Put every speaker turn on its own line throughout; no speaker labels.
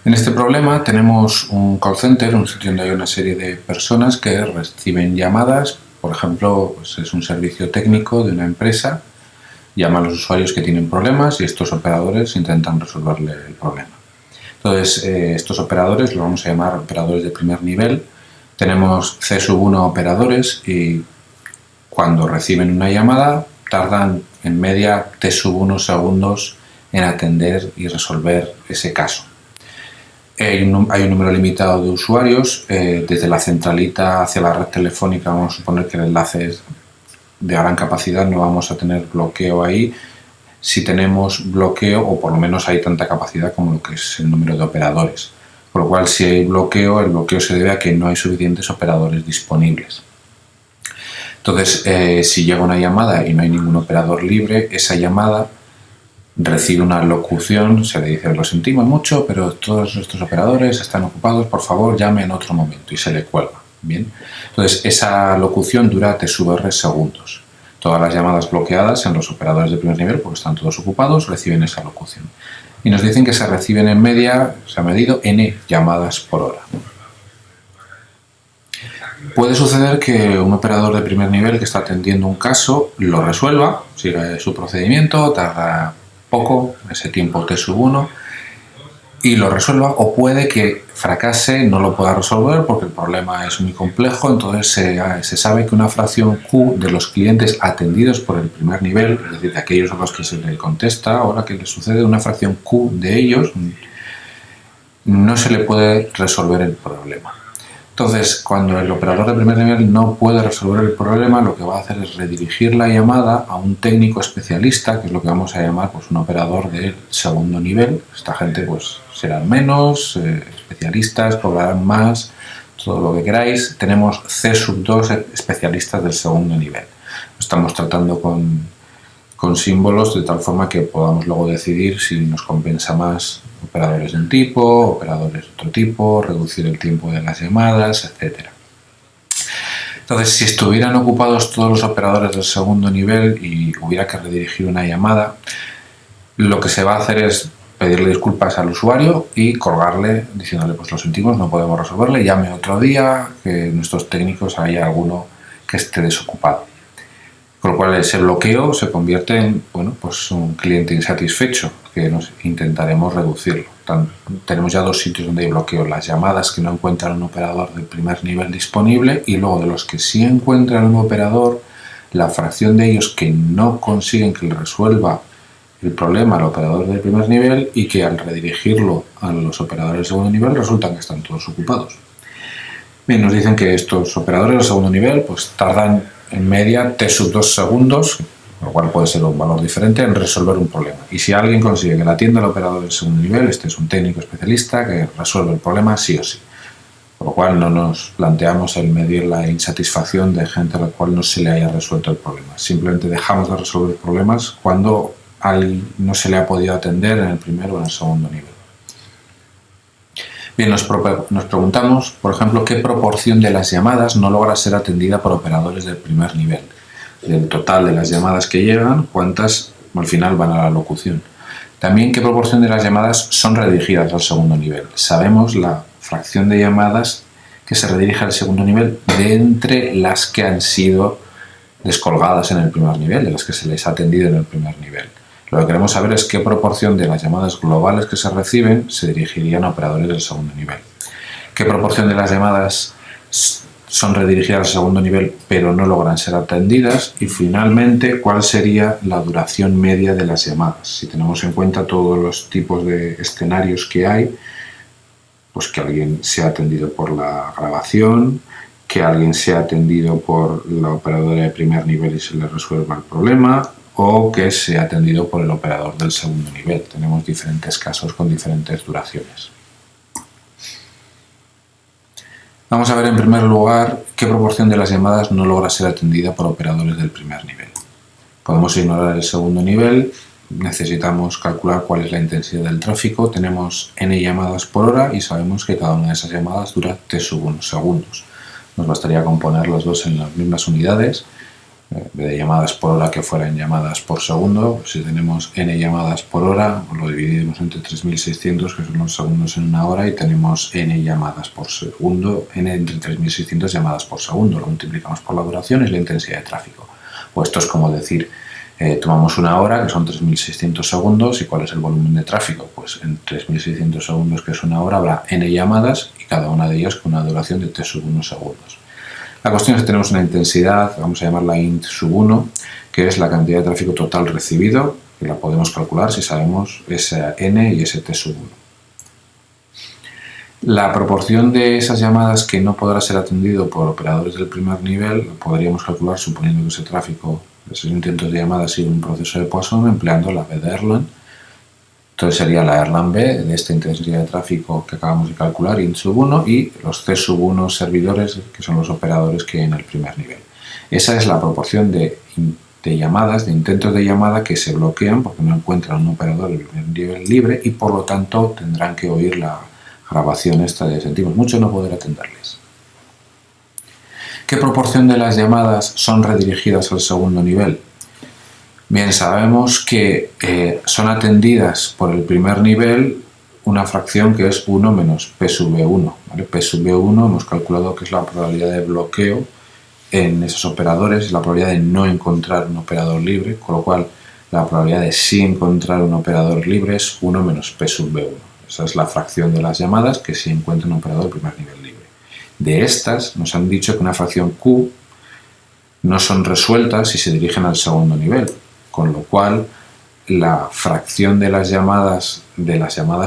En este problema tenemos un call center, un sitio donde hay una serie de personas que reciben llamadas. Por ejemplo, pues es un servicio técnico de una empresa, llama a los usuarios que tienen problemas y estos operadores intentan resolverle el problema. Entonces, estos operadores los vamos a llamar operadores de primer nivel. Tenemos C1 operadores y cuando reciben una llamada tardan en media T1 segundos en atender y resolver ese caso. Hay un número limitado de usuarios. Desde la centralita hacia la red telefónica vamos a suponer que el enlace es de gran capacidad, no vamos a tener bloqueo ahí. Si tenemos bloqueo, o por lo menos hay tanta capacidad como lo que es el número de operadores. Por lo cual, si hay bloqueo, el bloqueo se debe a que no hay suficientes operadores disponibles. Entonces, si llega una llamada y no hay ningún operador libre, esa llamada recibe una locución, se le dice: lo sentimos mucho, pero todos estos operadores están ocupados, por favor llame en otro momento, y se le cuelga. Bien, entonces esa locución dura T segundos. Todas las llamadas bloqueadas en los operadores de primer nivel, porque están todos ocupados, reciben esa locución. Y nos dicen que se reciben en media, se ha medido n llamadas por hora. Puede suceder que un operador de primer nivel que está atendiendo un caso lo resuelva, siga su procedimiento, tarda poco, ese tiempo T1, y lo resuelva, o puede que fracase, no lo pueda resolver porque el problema es muy complejo. Entonces se sabe que una fracción Q de los clientes atendidos por el primer nivel, es decir, de aquellos a los que se le contesta, ahora que le sucede, una fracción Q de ellos no se le puede resolver el problema. Entonces, cuando el operador de primer nivel no puede resolver el problema, lo que va a hacer es redirigir la llamada a un técnico especialista, que es lo que vamos a llamar pues un operador de segundo nivel. Esta gente pues serán menos, especialistas, cobrarán más, todo lo que queráis. Tenemos C2 especialistas del segundo nivel. Estamos tratando con símbolos de tal forma que podamos luego decidir si nos compensa más operadores de un tipo, operadores de otro tipo, reducir el tiempo de las llamadas, etc. Entonces, si estuvieran ocupados todos los operadores del segundo nivel y hubiera que redirigir una llamada, lo que se va a hacer es pedirle disculpas al usuario y colgarle diciéndole: pues lo sentimos, no podemos resolverle, llame otro día, que nuestros técnicos haya alguno que esté desocupado. Con lo cual ese bloqueo se convierte en pues un cliente insatisfecho, que intentaremos reducirlo. Tenemos ya dos sitios donde hay bloqueo: las llamadas que no encuentran un operador de primer nivel disponible, y luego de los que sí encuentran un operador, la fracción de ellos que no consiguen que le resuelva el problema al operador de primer nivel, y que al redirigirlo a los operadores de segundo nivel resultan que están todos ocupados. Bien, nos dicen que estos operadores de segundo nivel pues tardan en media T2 segundos, lo cual puede ser un valor diferente, en resolver un problema. Y si alguien consigue que le atienda al operador del segundo nivel, este es un técnico especialista que resuelve el problema sí o sí. Por lo cual no nos planteamos el medir la insatisfacción de gente a la cual no se le haya resuelto el problema. Simplemente dejamos de resolver problemas cuando a alguien no se le ha podido atender en el primer o en el segundo nivel. Bien, nos preguntamos, por ejemplo, qué proporción de las llamadas no logra ser atendida por operadores del primer nivel. Del total de las llamadas que llegan, cuántas al final van a la locución. También qué proporción de las llamadas son redirigidas al segundo nivel. Sabemos la fracción de llamadas que se redirige al segundo nivel de entre las que han sido descolgadas en el primer nivel, de las que se les ha atendido en el primer nivel. Lo que queremos saber es qué proporción de las llamadas globales que se reciben se dirigirían a operadores del segundo nivel. ¿Qué proporción de las llamadas son redirigidas al segundo nivel pero no logran ser atendidas? Y finalmente, ¿cuál sería la duración media de las llamadas? Si tenemos en cuenta todos los tipos de escenarios que hay, pues que alguien sea atendido por la grabación, que alguien sea atendido por la operadora de primer nivel y se le resuelva el problema, o que sea atendido por el operador del segundo nivel. Tenemos diferentes casos con diferentes duraciones. Vamos a ver en primer lugar qué proporción de las llamadas no logra ser atendida por operadores del primer nivel. Podemos ignorar el segundo nivel, necesitamos calcular cuál es la intensidad del tráfico. Tenemos n llamadas por hora y sabemos que cada una de esas llamadas dura T1 segundos. Nos bastaría con poner los dos en las mismas unidades. en vez de llamadas por hora que fueran llamadas por segundo. Si tenemos n llamadas por hora, lo dividimos entre 3600, que son los segundos en una hora, y tenemos n llamadas por segundo, n entre 3600 llamadas por segundo. Lo multiplicamos por la duración y la intensidad de tráfico. Pues esto es como decir, tomamos una hora, que son 3600 segundos, ¿y cuál es el volumen de tráfico? Pues en 3600 segundos, que es una hora, habrá n llamadas, y cada una de ellas con una duración de t1 segundos. La cuestión es que tenemos una intensidad, vamos a llamarla int1, que es la cantidad de tráfico total recibido, que la podemos calcular si sabemos ese n y ese t1. La proporción de esas llamadas que no podrá ser atendido por operadores del primer nivel lo podríamos calcular suponiendo que ese tráfico, esos intentos de llamada, sigue un proceso de Poisson empleando la B de Erlang. Entonces sería la Erlang B de esta intensidad de tráfico que acabamos de calcular, int1, y los C1 servidores, que son los operadores que hay en el primer nivel. Esa es la proporción de llamadas, de intentos de llamada que se bloquean porque no encuentran un operador del primer nivel libre y por lo tanto tendrán que oír la grabación esta de sentimos mucho no poder atenderles. ¿Qué proporción de las llamadas son redirigidas al segundo nivel? Bien, sabemos que son atendidas por el primer nivel una fracción que es 1 menos P sub B1. ¿Vale? P sub B1 hemos calculado que es la probabilidad de bloqueo en esos operadores, la probabilidad de no encontrar un operador libre, con lo cual la probabilidad de sí encontrar un operador libre es 1 menos P sub B1. Esa es la fracción de las llamadas que sí encuentra un operador de primer nivel libre. De estas nos han dicho que una fracción Q no son resueltas si se dirigen al segundo nivel, con lo cual la fracción de las llamadas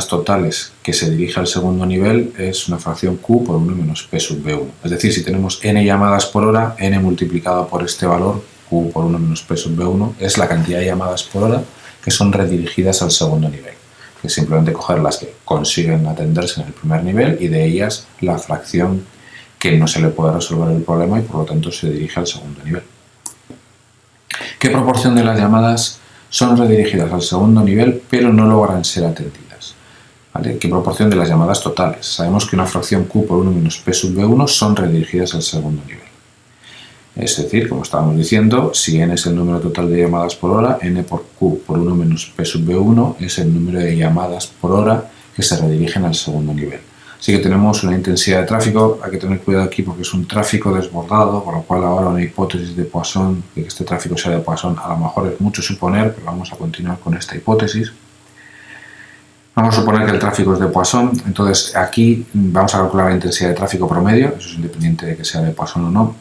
totales que se dirige al segundo nivel es una fracción Q por 1 menos P sub B1. Es decir, si tenemos n llamadas por hora, n multiplicado por este valor, Q por 1 menos P sub B1, es la cantidad de llamadas por hora que son redirigidas al segundo nivel. Que es simplemente coger las que consiguen atenderse en el primer nivel y de ellas la fracción que no se le puede resolver el problema y por lo tanto se dirige al segundo nivel. ¿Qué proporción de las llamadas son redirigidas al segundo nivel pero no logran ser atendidas? ¿Vale? ¿Qué proporción de las llamadas totales? Sabemos que una fracción Q por 1 menos P sub B1 son redirigidas al segundo nivel. Es decir, como estábamos diciendo, si n es el número total de llamadas por hora, n por Q por 1 menos P sub B1 es el número de llamadas por hora que se redirigen al segundo nivel. Así que tenemos una intensidad de tráfico, hay que tener cuidado aquí porque es un tráfico desbordado, con lo cual ahora una hipótesis de Poisson, de que este tráfico sea de Poisson, a lo mejor es mucho suponer, pero vamos a continuar con esta hipótesis. Vamos a suponer que el tráfico es de Poisson, entonces aquí vamos a calcular la intensidad de tráfico promedio, eso es independiente de que sea de Poisson o no.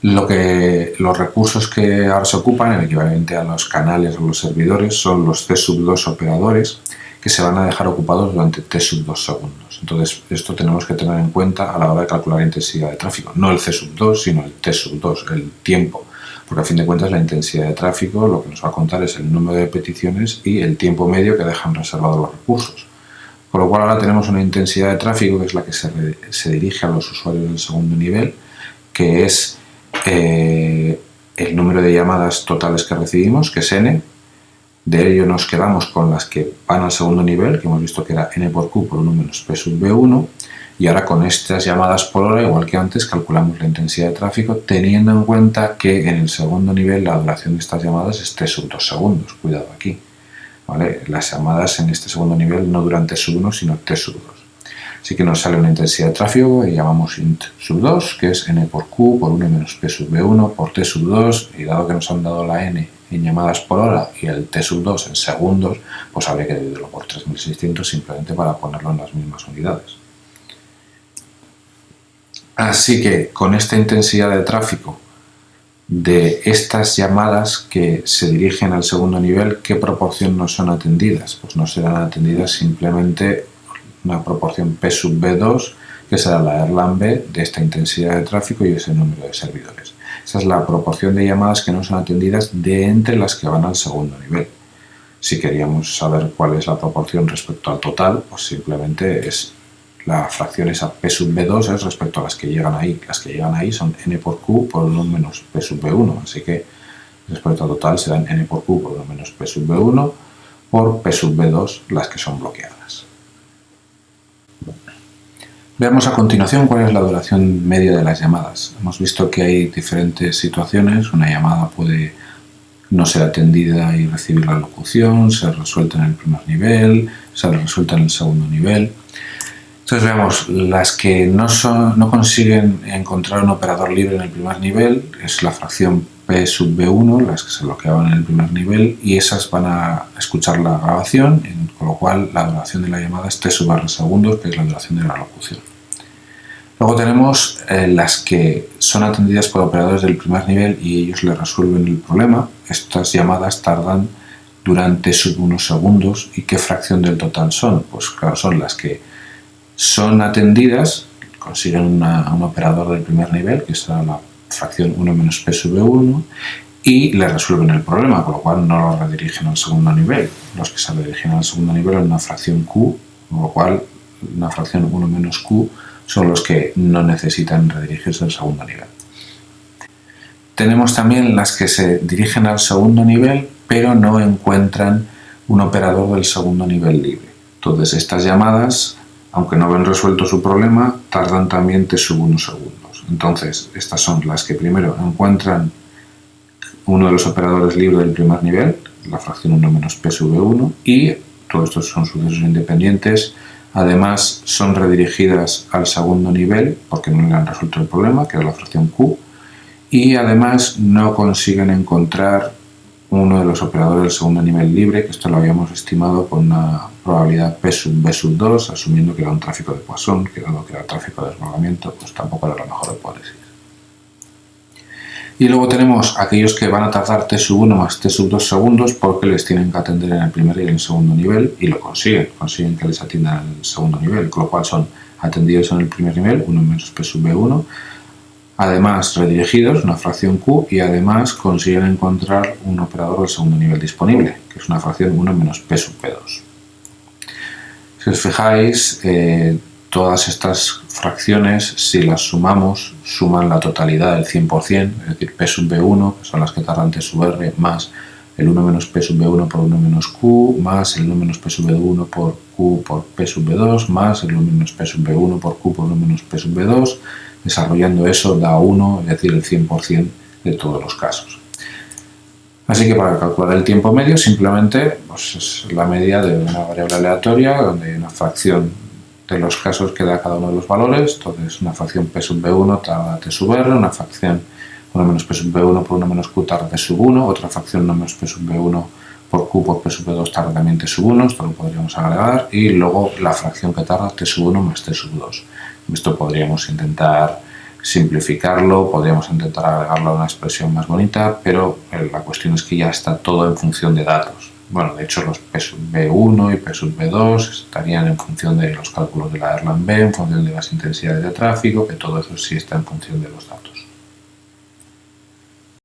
Los recursos que ahora se ocupan, el equivalente a los canales o los servidores, son los T sub 2 operadores que se van a dejar ocupados durante T sub 2 segundos. Entonces, esto tenemos que tener en cuenta a la hora de calcular la intensidad de tráfico. No el C sub 2, sino el T sub 2, el tiempo. Porque a fin de cuentas la intensidad de tráfico lo que nos va a contar es el número de peticiones y el tiempo medio que dejan reservados los recursos. Con lo cual ahora tenemos una intensidad de tráfico que es la que se dirige a los usuarios del segundo nivel, que es el número de llamadas totales que recibimos, que es n. De ello nos quedamos con las que van al segundo nivel, que hemos visto que era n por Q por 1 menos P sub B1, y ahora con estas llamadas por hora, igual que antes, calculamos la intensidad de tráfico teniendo en cuenta que en el segundo nivel la duración de estas llamadas es T sub 2 segundos. Cuidado aquí, ¿vale? Las llamadas en este segundo nivel no duran T sub 1, sino T sub 2. Así que nos sale una intensidad de tráfico y llamamos int sub 2, que es n por Q por 1 menos P sub B1 por T sub 2, y dado que nos han dado la n en llamadas por hora y el T sub 2 en segundos, pues habría que dividirlo por 3600 simplemente para ponerlo en las mismas unidades. Así que con esta intensidad de tráfico de estas llamadas que se dirigen al segundo nivel, ¿qué proporción no son atendidas? Pues no serán atendidas simplemente una proporción P sub B2, que será la Erlang B de esta intensidad de tráfico y ese número de servidores. Esa es la proporción de llamadas que no son atendidas de entre las que van al segundo nivel. Si queríamos saber cuál es la proporción respecto al total, pues simplemente es la fracción esa P sub B2 es respecto a las que llegan ahí. Las que llegan ahí son n por Q por 1 menos P sub B1, así que respecto al total serán n por Q por 1 menos P sub B1 por P sub B2 las que son bloqueadas. Veamos a continuación cuál es la duración media de las llamadas. Hemos visto que hay diferentes situaciones. Una llamada puede no ser atendida y recibir la locución, ser resuelta en el primer nivel, ser resuelta en el segundo nivel. Entonces veamos, las que no consiguen encontrar un operador libre en el primer nivel es la fracción P sub B1, las que se bloqueaban en el primer nivel, y esas van a escuchar la grabación, con lo cual la duración de la llamada es T sub R segundos, que es la duración de la locución. Luego tenemos las que son atendidas por operadores del primer nivel y ellos le resuelven el problema. Estas llamadas tardan durante sub 1 segundos. ¿Y qué fracción del total son? Pues claro, son las que son atendidas, consiguen un operador del primer nivel, que será la fracción 1 menos P sub 1, y le resuelven el problema, con lo cual no lo redirigen al segundo nivel. Los que se redirigen al segundo nivel en una fracción Q, con lo cual una fracción 1 menos Q son los que no necesitan redirigirse al segundo nivel. Tenemos también las que se dirigen al segundo nivel, pero no encuentran un operador del segundo nivel libre. Entonces estas llamadas, aunque no ven resuelto su problema, tardan también T sub 1 segundos. Entonces estas son las que primero encuentran uno de los operadores libres del primer nivel, la fracción 1 menos P sub 1, y todos estos son sucesos independientes. Además son redirigidas al segundo nivel porque no le han resuelto el problema, que era la fracción Q, y además no consiguen encontrar uno de los operadores del segundo nivel libre, que esto lo habíamos estimado con una probabilidad P sub B sub 2, asumiendo que era un tráfico de Poisson, que dado que era tráfico de desbordamiento, pues tampoco era la mejor hipótesis. Y luego tenemos aquellos que van a tardar T sub 1 más T sub 2 segundos porque les tienen que atender en el primer y en el segundo nivel, y lo consiguen que les atiendan en el segundo nivel, con lo cual son atendidos en el primer nivel, 1 menos P sub B1, además redirigidos, una fracción Q, y además consiguen encontrar un operador del segundo nivel disponible, que es una fracción 1 menos P sub P2. Si os fijáis, todas estas fracciones, si las sumamos, suman la totalidad del 100%, es decir, P sub B1, que son las que tardan T sub R, más el 1 menos P sub B1 por 1 menos Q, más el 1 menos P sub B1 por Q por P sub B2, más el 1 menos P sub B1 por Q por 1 menos P sub B2, desarrollando eso da 1, es decir, el 100% de todos los casos. Así que para calcular el tiempo medio simplemente pues es la media de una variable aleatoria donde hay una fracción de los casos que da cada uno de los valores. Entonces una fracción P sub B1 tarda T sub R, una fracción 1 menos P sub B1 por 1 menos Q tarda T sub 1, otra fracción 1 menos P sub B1 por Q por P sub B2 tarda también T sub 1, esto lo podríamos agregar, y luego la fracción que tarda T sub 1 más T sub 2. Esto podríamos intentar simplificarlo, podríamos intentar agregarlo a una expresión más bonita, pero la cuestión es que ya está todo en función de datos. Bueno, de hecho los P sub B1 y P sub B2 estarían en función de los cálculos de la Erlang B, en función de las intensidades de tráfico, que todo eso sí está en función de los datos.